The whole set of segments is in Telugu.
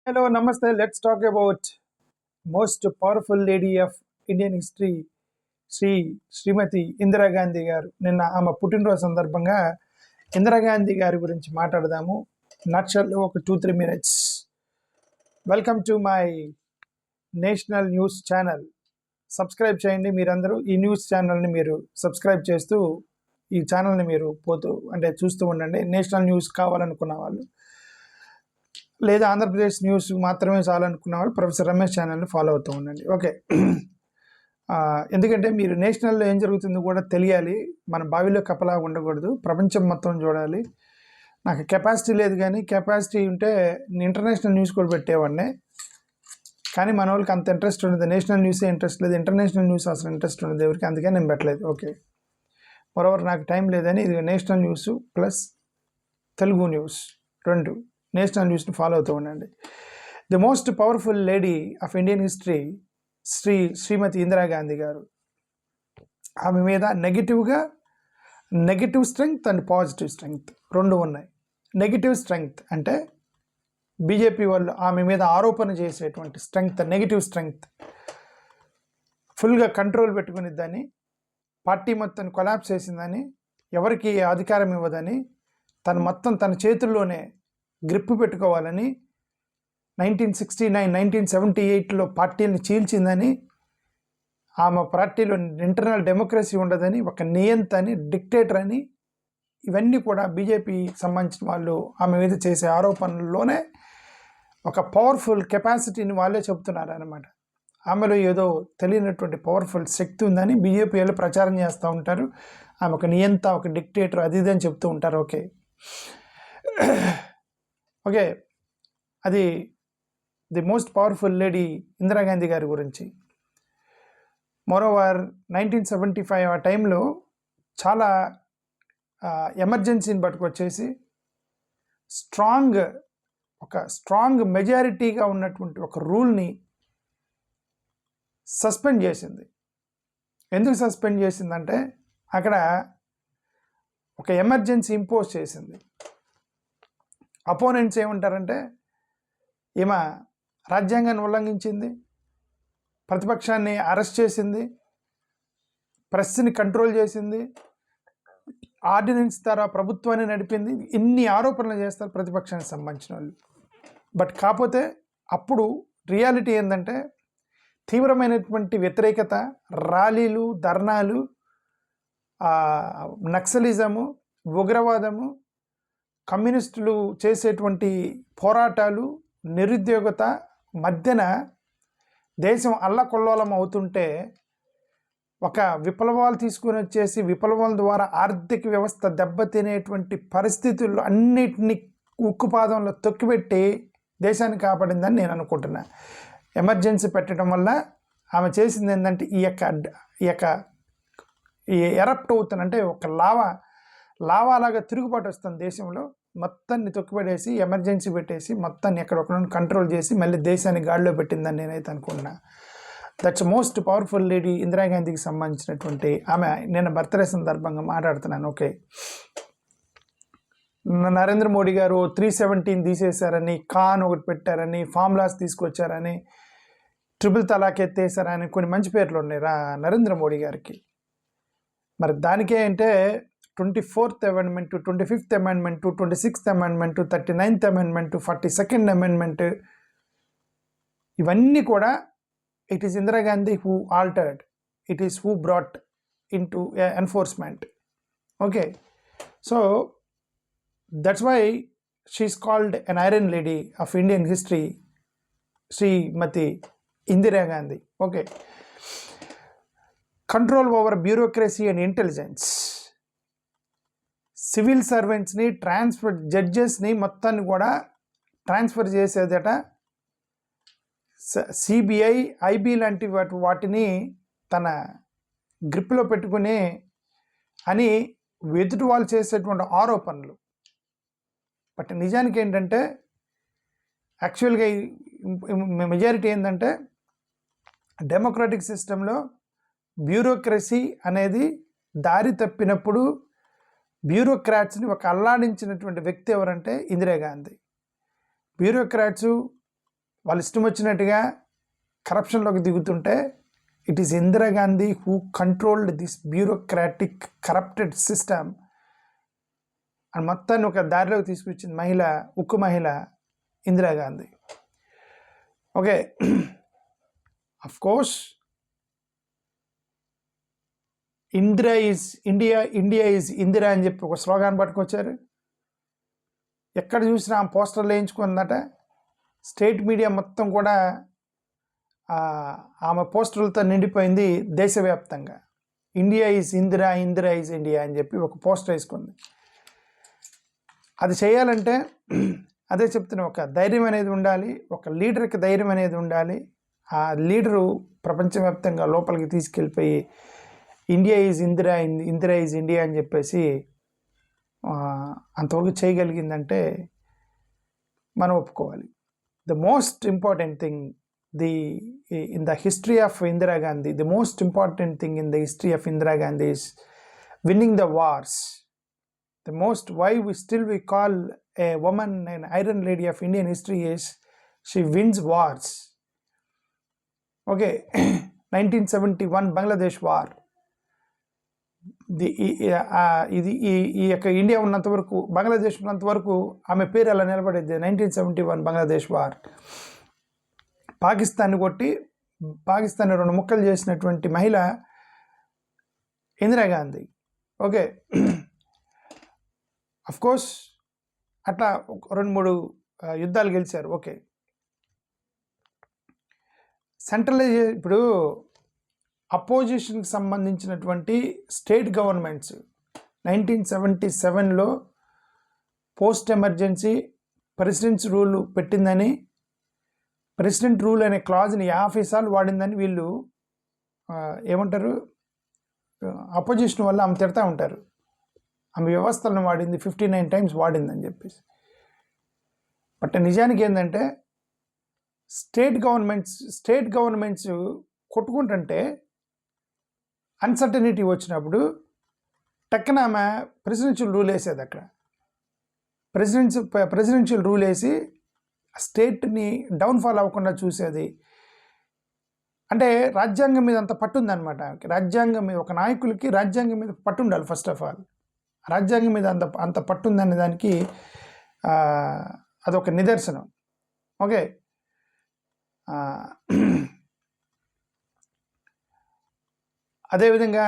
Hello, namaste. Let's talk about most powerful lady of Indian history, శ్రీమతి ఇందిరాగాంధీ గారు. నిన్న ఆమె పుట్టినరోజు సందర్భంగా ఇందిరాగాంధీ గారి గురించి మాట్లాడదాము. నక్షల్లో ఒక 2-3 minutes. Welcome to my national news channel. Subscribe చేయండి. మీరందరూ ఈ న్యూస్ ఛానల్ని మీరు సబ్స్క్రైబ్ చేస్తూ ఈ ఛానల్ని మీరు చూస్తూ ఉండండి. నేషనల్ న్యూస్ కావాలనుకున్న వాళ్ళు లేదా ఆంధ్రప్రదేశ్ న్యూస్ మాత్రమే చాలనుకున్న వాళ్ళు ప్రొఫెసర్ రమేష్ ఛానల్ని ఫాలో అవుతూ ఉండండి. ఓకే, ఎందుకంటే మీరు నేషనల్లో ఏం జరుగుతుందో కూడా తెలియాలి. మన బావిలో కప్పలా ఉండకూడదు, ప్రపంచం మొత్తం చూడాలి. నాకు కెపాసిటీ లేదు, కానీ కెపాసిటీ ఉంటే ఇంటర్నేషనల్ న్యూస్ కూడా పెట్టేవాడిని. కానీ మన వాళ్ళకి అంత ఇంట్రెస్ట్ ఉండదు. నేషనల్ న్యూసే ఇంట్రెస్ట్ లేదు, ఇంటర్నేషనల్ న్యూస్ అసలు ఇంట్రెస్ట్ ఉండదు ఎవరికి. అందుకే నేను పెట్టలేదు. ఓకే, మరోవర్ నాకు టైం లేదని ఇది national news plus Telugu news రెండు నేషనల్ న్యూస్ని ఫాలో అవుతూ ఉండండి. The most powerful lady of Indian history శ్రీమతి ఇందిరాగాంధీ గారు. ఆమె మీద negative strength and positive strength రెండు ఉన్నాయి. నెగిటివ్ స్ట్రెంగ్త్ అంటే బీజేపీ వాళ్ళు ఆమె మీద ఆరోపణ చేసేటువంటి స్ట్రెంగ్త్, నెగిటివ్ స్ట్రెంగ్త్, ఫుల్గా కంట్రోల్ పెట్టుకునిద్దని, పార్టీ మొత్తం కొలాప్స్ చేసిందని, ఎవరికి అధికారం ఇవ్వదని, తన చేతుల్లోనే గ్రిప్ పెట్టుకోవాలని, 1969, 1978లో పార్టీని చీల్చిందని, ఆమె పార్టీలో ఇంటర్నల్ డెమోక్రసీ ఉండదని, ఒక నియంత అని, డిక్టేటర్ అని, ఇవన్నీ కూడా బీజేపీ సంబంధించిన వాళ్ళు ఆమె మీద చేసే ఆరోపణల్లోనే ఒక పవర్ఫుల్ కెపాసిటీని వాళ్ళే చెబుతున్నారు అన్నమాట. ఆమెలో ఏదో తెలియనటువంటి పవర్ఫుల్ శక్తి ఉందని బీజేపీ వాళ్ళు ప్రచారం చేస్తూ ఉంటారు. ఆమె ఒక నియంత, ఒక డిక్టేటర్, అది ఇది అని చెప్తూ ఉంటారు. ఓకే, అది the most powerful lady Indira Gandhi గారి గురించి. మోరోవర్ 1975 ఆ టైంలో చాలా ఎమర్జెన్సీని పట్టుకొచ్చేసి స్ట్రాంగ్ మెజారిటీగా ఉన్నటువంటి ఒక రూల్ని సస్పెండ్ చేసింది. ఎందుకు సస్పెండ్ చేసిందంటే అక్కడ ఒక ఎమర్జెన్సీ ఇంపోజ్ చేసింది. అపోనెంట్స్ ఏమంటారంటే ఈమె రాజ్యాంగాన్ని ఉల్లంఘించింది, ప్రతిపక్షాన్ని అరెస్ట్ చేసింది, ప్రెస్ని కంట్రోల్ చేసింది, ఆర్డినెన్స్ ద్వారా ప్రభుత్వాన్ని నడిపింది. ఇన్ని ఆరోపణలు చేస్తారు ప్రతిపక్షానికి సంబంధించిన వాళ్ళు. బట్ కాకపోతే అప్పుడు రియాలిటీ ఏంటంటే తీవ్రమైనటువంటి వ్యతిరేకత, ర్యాలీలు, ధర్నాలు, నక్సలిజము, ఉగ్రవాదము, కమ్యూనిస్టులు చేసేటువంటి పోరాటాలు, నిరుద్యోగత మధ్యన దేశం అల్లకొల్లోలం అవుతుంటే ఒక విప్లవాలు తీసుకుని వచ్చేసి విప్లవాల ద్వారా ఆర్థిక వ్యవస్థ దెబ్బతినేటువంటి పరిస్థితుల్లో అన్నిటినీ ఉక్కుపాదంలో తొక్కిపెట్టి దేశాన్ని కాపాడిందని నేను అనుకుంటున్నా. ఎమర్జెన్సీ పెట్టడం వల్ల ఆమె చేసింది ఏంటంటే ఈ యొక్క ఎరప్ట్ అవుతుంది, అంటే ఒక లావాలాగా తిరుగుబాటు వస్తుంది దేశంలో. మొత్తాన్ని తొక్కిపడేసి ఎమర్జెన్సీ పెట్టేసి మొత్తాన్ని ఎక్కడొక్కడ కంట్రోల్ చేసి మళ్ళీ దేశాన్ని గాడిలో పెట్టిందని నేనైతే అనుకున్నా. దట్స్ మోస్ట్ పవర్ఫుల్ లేడీ ఇందిరాగాంధీకి సంబంధించినటువంటి ఆమె. నేను బర్త్డే సందర్భంగా మాట్లాడుతున్నాను. ఓకే, నరేంద్ర మోడీ గారు 317 తీసేశారని, ఖాన్ ఒకటి పెట్టారని, ఫార్ములాస్ తీసుకొచ్చారని, ట్రిపుల్ తలాక్ ఎత్తేసారని కొన్ని మంచి పేర్లు ఉన్నాయి నరేంద్ర మోడీ గారికి. మరి దానికే అంటే 24th amendment, 25th amendment, 26th amendment, 39th amendment, 42nd amendment, ఇవన్నీ కూడా it is Indira Gandhi who altered, it is who brought in to enforcement. Okay, so that's why she's called N iron lady of Indian history, Shrimati Indira Gandhi. Okay, control over bureaucracy and intelligence, civil సర్వెంట్స్ని జడ్జెస్ని మొత్తాన్ని కూడా ట్రాన్స్ఫర్ చేసేదట. సిబిఐ, ఐబీ లాంటి వాటిని తన గ్రిప్లో పెట్టుకుని అని ఎదుటి వాళ్ళు చేసేటువంటి ఆరోపణలు. బట్ నిజానికి ఏంటంటే యాక్చువల్గా మెజారిటీ ఏంటంటే డెమోక్రటిక్ సిస్టంలో బ్యూరోక్రసీ అనేది దారి తప్పినప్పుడు బ్యూరోక్రాట్స్ని ఒక అల్లాడించినటువంటి వ్యక్తి ఎవరంటే ఇందిరాగాంధీ. బ్యూరోక్రాట్సు వాళ్ళు ఇష్టం వచ్చినట్టుగా కరప్షన్లోకి దిగుతుంటే it is Indira Gandhi who controlled this bureaucratic corrupted system అని మొత్తాన్ని ఒక దారిలోకి తీసుకొచ్చింది మహిళ, ఉక్కు మహిళ Indira Gandhi. Okay, of course Indira is India, India is Indira అని చెప్పి ఒక స్లోగాన్ పట్టుకొచ్చారు. ఎక్కడ చూసినా ఆమె పోస్టర్లు వేయించుకుందట. స్టేట్ మీడియా మొత్తం కూడా ఆమె పోస్టర్లతో నిండిపోయింది దేశవ్యాప్తంగా. India is Indira, Indira is India అని చెప్పి ఒక పోస్టర్ వేసుకుంది. అది చేయాలంటే అదే చెప్తున్నా, ఒక ధైర్యం అనేది ఉండాలి, ఒక లీడర్కి ధైర్యం అనేది ఉండాలి. ఆ లీడరు ప్రపంచవ్యాప్తంగా లోపలికి తీసుకెళ్ళిపోయి India is Indira, Indira is India అని చెప్పేసి అంతవరకు చేయగలిగిందంటే మనం ఒప్పుకోవాలి. The most important thing in the history of Indira Gandhi, the most important thing in the history of Indira Gandhi is winning the wars. The most, why we call a woman an iron lady of Indian history is she wins wars. Okay, 1971 Bangladesh war. ఈ యొక్క ఇండియా ఉన్నంత వరకు, బంగ్లాదేశ్ ఉన్నంత వరకు ఆమె పేరు అలా నిలబడేది. 1971 బంగ్లాదేశ్ వార్. పాకిస్తాన్ని కొట్టి పాకిస్తాన్ని 2 ముక్కలు చేసినటువంటి మహిళ ఇందిరాగాంధీ. ఓకే, అఫ్కోర్స్ అట్లా 2-3 యుద్ధాలు గెలిచారు. ఓకే, ఇప్పుడు అపోజిషన్కి సంబంధించినటువంటి స్టేట్ గవర్నమెంట్స్ 1977లో పోస్ట్ ఎమర్జెన్సీ ప్రెసిడెంట్స్ రూల్ పెట్టిందని, ప్రెసిడెంట్ రూల్ అనే క్లాజ్ని 50 సార్లు వాడిందని వీళ్ళు ఏమంటారు, అపోజిషన్ వల్ల ఆమె తిడతా ఉంటారు. ఆమె వ్యవస్థలను వాడింది 59 టైమ్స్ వాడిందని చెప్పేసి. బట్ నిజానికి ఏంటంటే స్టేట్ గవర్నమెంట్స్ కొట్టుకుంటుంటే అన్సర్టనిటీ వచ్చినప్పుడు టక్కన ఆమె ప్రెసిడెన్షియల్ రూల్ వేసేది. అక్కడ ప్రెసిడెన్షియల్ రూల్ వేసి స్టేట్ని డౌన్ఫాల్ అవ్వకుండా చూసేది. అంటే రాజ్యాంగం మీద అంత పట్టుందనమాట. రాజ్యాంగం మీద, ఒక నాయకులకి రాజ్యాంగం మీద పట్టు ఉండాలి. ఫస్ట్ ఆఫ్ ఆల్ రాజ్యాంగం మీద అంత పట్టుందనే దానికి అదొక నిదర్శనం. ఓకే, అదేవిధంగా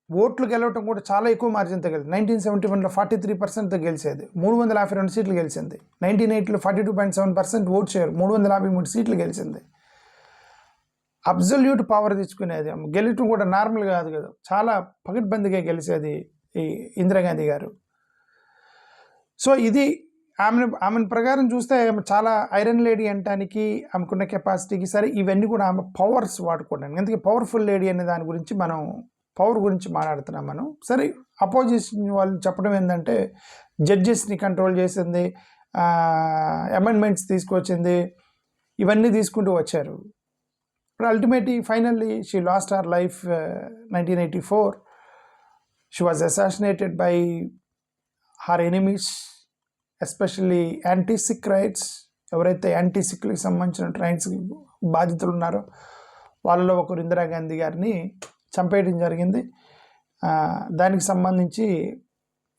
ఓట్లు గెలవటం కూడా చాలా ఎక్కువ మార్జిన్తో గెలిచింది. 1971లో 43%తో గెలిచేది, 352 సీట్లు గెలిచింది. 1980లో 42.7% ఓట్ షేర్, 353 సీట్లు గెలిచింది. అబ్జల్యూట్ పవర్ తెచ్చుకునేది. గెలవటం కూడా నార్మల్ కాదు కదా, చాలా పకడ్బందీగా గెలిచేది ఈ ఇందిరాగాంధీ గారు. సో ఇది ఆమెను ప్రకారం చూస్తే చాలా ఐరన్ లేడీ అంటానికి, ఆమెకున్న కెపాసిటీకి సరే ఇవన్నీ కూడా ఆమె పవర్స్ వాడుకోవడానికి. అందుకే పవర్ఫుల్ లేడీ అనే దాని గురించి మనం, పవర్ గురించి మాట్లాడుతున్నాం మనం. సరే, అపోజిషన్ వాళ్ళు చెప్పడం ఏంటంటే జడ్జెస్ని కంట్రోల్ చేసింది, అమెండ్మెంట్స్ తీసుకొచ్చింది, ఇవన్నీ తీసుకుంటూ వచ్చారు. ఇప్పుడు ultimately finally she lost her life 1984. She was assassinated by her enemies, especially anti-sick rights. ఎవరైతే యాంటీ-సిక్కి సంబంధించిన రైట్స్ బాధితులు ఉన్నారో వాళ్ళలో ఒకరు ఇందిరాగాంధీ గారిని చంపేయడం జరిగింది. దానికి సంబంధించి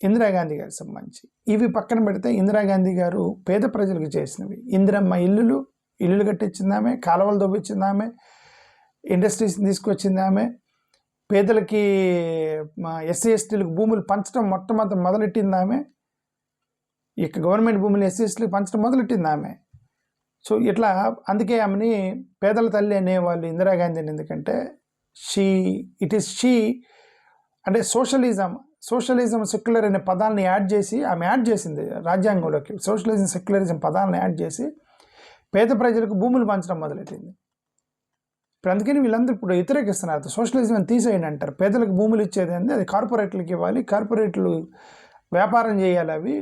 ఇందిరాగాంధీ గారికి సంబంధించి ఇవి పక్కన పెడితే ఇందిరాగాంధీ గారు పేద ప్రజలకు చేసినవి, ఇందిరమ్మ ఇల్లులు కట్టించింది ఆమె, కాలువలు తవ్వించింది ఆమె, ఇండస్ట్రీస్ని తీసుకొచ్చింది ఆమె, పేదలకి ఎస్సీ ఎస్టీలకు భూములు పంచడం మొదలెట్టింది ఆమె, ఇక గవర్నమెంట్ భూములు ఎస్సీ ఎస్టీలకు పంచడం మొదలెట్టింది ఆమె. సో ఇట్లా అందుకే ఆమెని పేదల తల్లి అనేవాళ్ళు ఇందిరాగాంధీని. ఎందుకంటే ఇట్ ఈస్ షీ అంటే సోషలిజం సెక్యులర్ అనే పదాలని యాడ్ చేసింది రాజ్యాంగంలోకి. సోషలిజం సెక్యులరిజం పదాలను యాడ్ చేసి పేద ప్రజలకు భూములు పంచడం మొదలెట్టింది. ఇప్పుడు అందుకని వీళ్ళందరూ ఇప్పుడు వ్యతిరేకిస్తున్నారు. సోషలిజం అని తీసేయండి అంటారు. పేదలకు భూములు ఇచ్చేది అంటే అది కార్పొరేట్లకు ఇవ్వాలి, కార్పొరేట్లు వ్యాపారం చేయాలి, అవి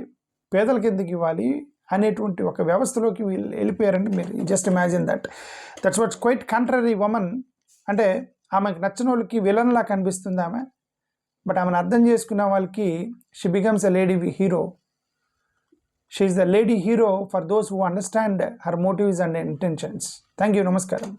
పేదలకు ఎందుకు ఇవ్వాలి అనేటువంటి ఒక వ్యవస్థలోకి వీళ్ళు వెళ్ళిపోయారంటే మీరు just imagine that's what's quite contrary women. అంటే ఆమెకు నచ్చిన వాళ్ళకి విలన్లా కనిపిస్తుంది ఆమె, బట్ ఆమెను అర్థం చేసుకున్న వాళ్ళకి she becomes a lady hero. She is the lady hero for those who understand her motives and intentions. Thank you. నమస్కారం.